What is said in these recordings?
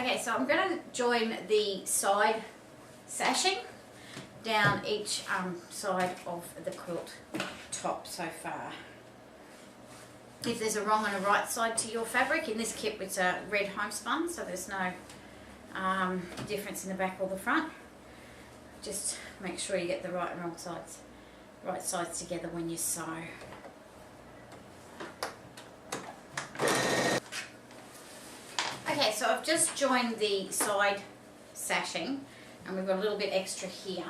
Okay, so I'm going to join the side sashing down each side of the quilt top so far. If there's a wrong and a right side to your fabric, in this kit it's a red homespun, so there's no difference in the back or the front. Just make sure you get the right and wrong sides together when you sew. Okay, so I've just joined the side sashing and we've got a little bit extra here.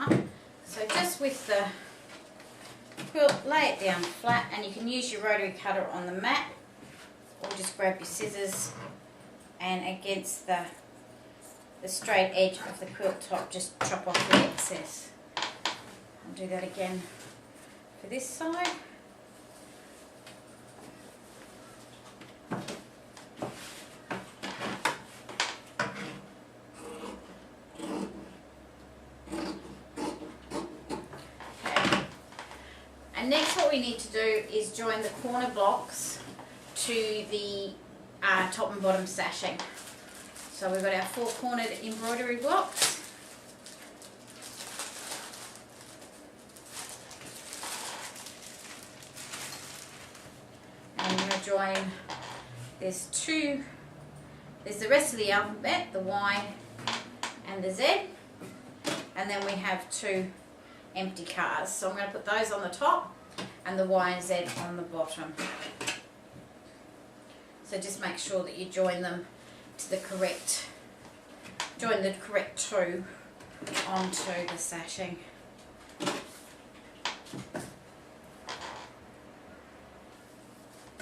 So just with the quilt, lay it down flat, and you can use your rotary cutter on the mat or just grab your scissors and against the straight edge of the quilt top just chop off the excess. I'll do that again for this side. And next what we need to do is join the corner blocks to the top and bottom sashing. So we've got our 4-cornered embroidery blocks. And we're going to join, there's the rest of the alphabet, the Y and the Z, and then we have 2 empty cars. So I'm going to put those on the top and the Y and Z on the bottom. So just make sure that you join them to the correct, join the correct 2 onto the sashing.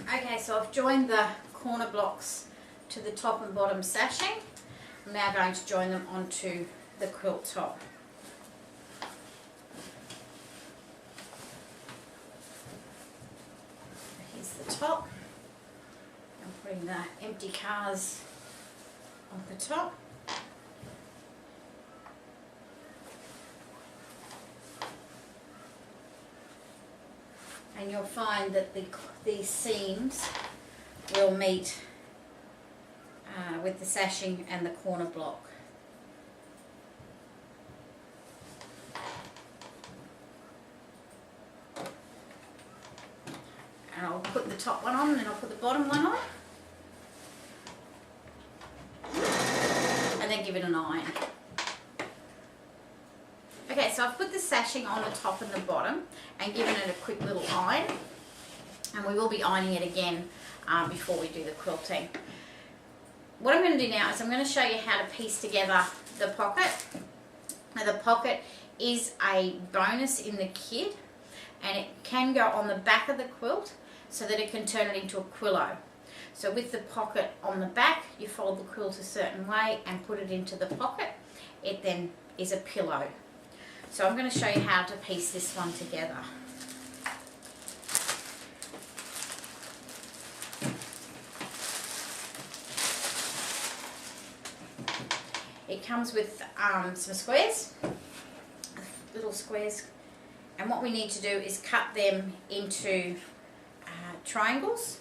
Okay, so I've joined the corner blocks to the top and bottom sashing. I'm now going to join them onto the quilt top. Top. I'm putting the empty cars on the top. And you'll find that these seams will meet with the sashing and the corner block. And I'll put the top one on and then I'll put the bottom one on. And then give it an iron. Okay, so I've put the sashing on the top and the bottom and given it a quick little iron. And we will be ironing it again before we do the quilting. What I'm going to do now is I'm going to show you how to piece together the pocket. Now the pocket is a bonus in the kit, and it can go on the back of the quilt so that it can turn it into a quillow. So with the pocket on the back, you fold the quilt a certain way and put it into the pocket. It then is a pillow. So I'm going to show you how to piece this one together. It comes with some squares, little squares, and what we need to do is cut them into triangles.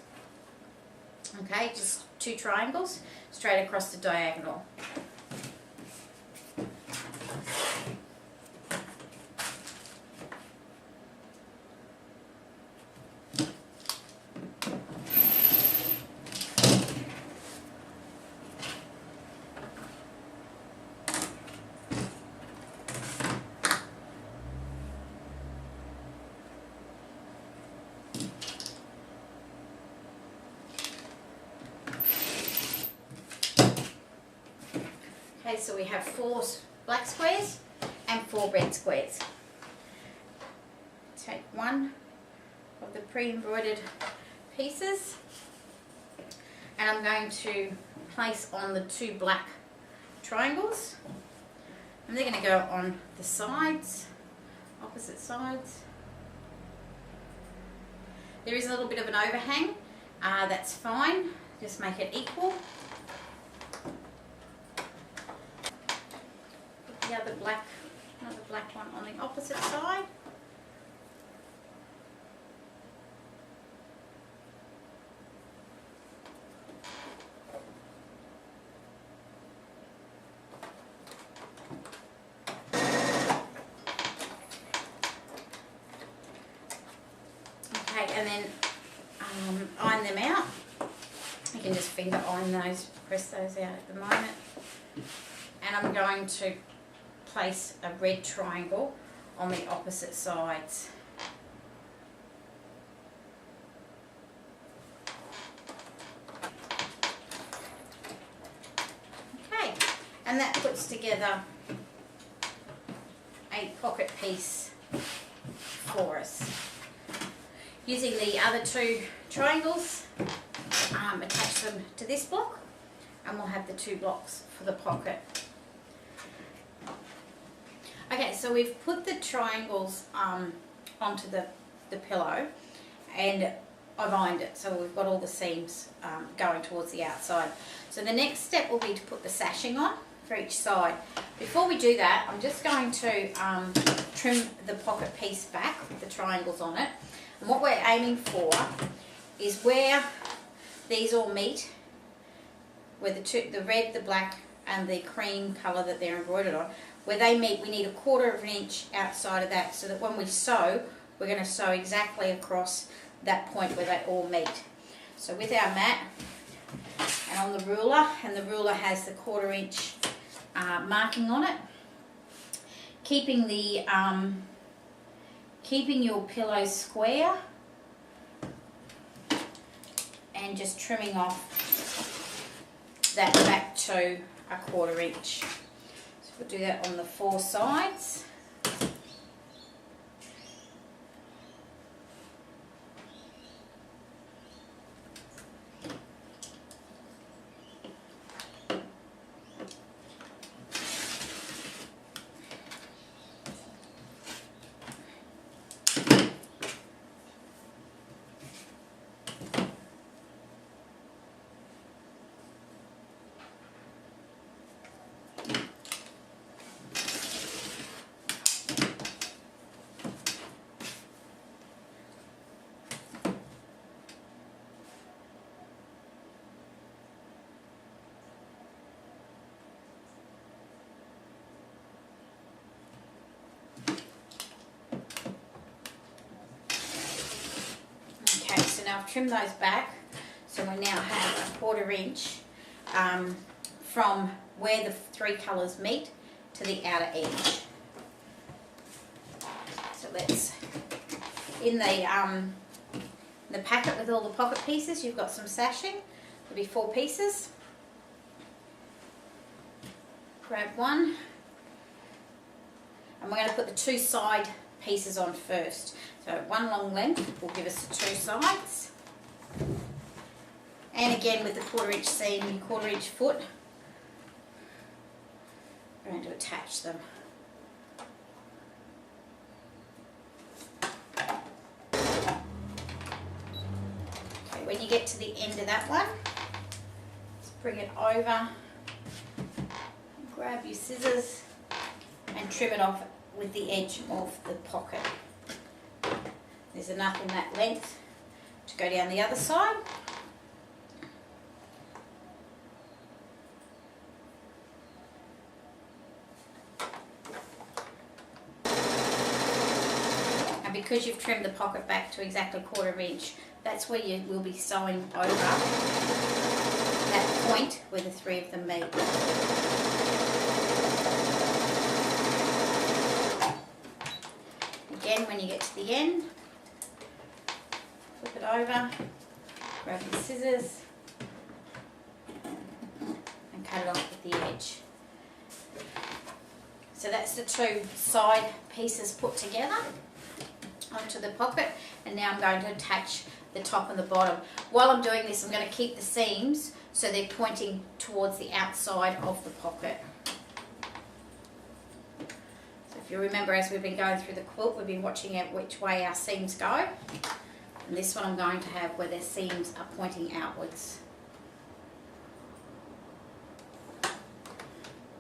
Okay, just 2 triangles straight across the diagonal. Okay, so we have 4 black squares and 4 red squares. Take one of the pre-embroidered pieces and I'm going to place on the 2 black triangles, and they're going to go on the sides, opposite sides. There is a little bit of an overhang, that's fine, just make it equal. The other black, another black one on the opposite side. and then iron them out. You can just finger iron those, press those out at the moment. And I'm going to place a red triangle on the opposite sides. Okay, and that puts together a pocket piece for us. Using the other two triangles, attach them to this block, and we'll have the two blocks for the pocket. Okay, so we've put the triangles onto the pillow, and I've ironed it, so we've got all the seams going towards the outside. So the next step will be to put the sashing on for each side. Before we do that, I'm just going to trim the pocket piece back with the triangles on it. And what we're aiming for is where these all meet, where the red, the black and the cream colour that they're embroidered on, where they meet, we need 1/4 of an inch outside of that, so that when we sew, we're going to sew exactly across that point where they all meet. So with our mat and on the ruler, and the ruler has the 1/4 inch marking on it, keeping the keeping your pillow square, and just trimming off that back to 1/4 inch. So we'll do that on the 4 sides. Now I've trimmed those back, so we now have 1/4 inch from where the 3 colours meet to the outer edge. So let's, in the packet with all the pocket pieces, you've got some sashing. There'll be 4 pieces. Grab one, and we're going to put the 2 side pieces on first. So 1 long length will give us the 2 sides. And again with the 1/4 inch seam and 1/4 inch foot, we're going to attach them. Okay, when you get to the end of that one, just bring it over, grab your scissors and trim it off with the edge of the pocket. There's enough in that length to go down the other side. And because you've trimmed the pocket back to exactly 1/4 inch, that's where you will be sewing over that point where the 3 of them meet. Again, when you get to the end, flip it over, grab your scissors and cut it off with the edge. So that's the 2 side pieces put together onto the pocket, and now I'm going to attach the top and the bottom. While I'm doing this, I'm going to keep the seams so they're pointing towards the outside of the pocket. If you remember, as we've been going through the quilt, we've been watching out which way our seams go. And this one I'm going to have where their seams are pointing outwards.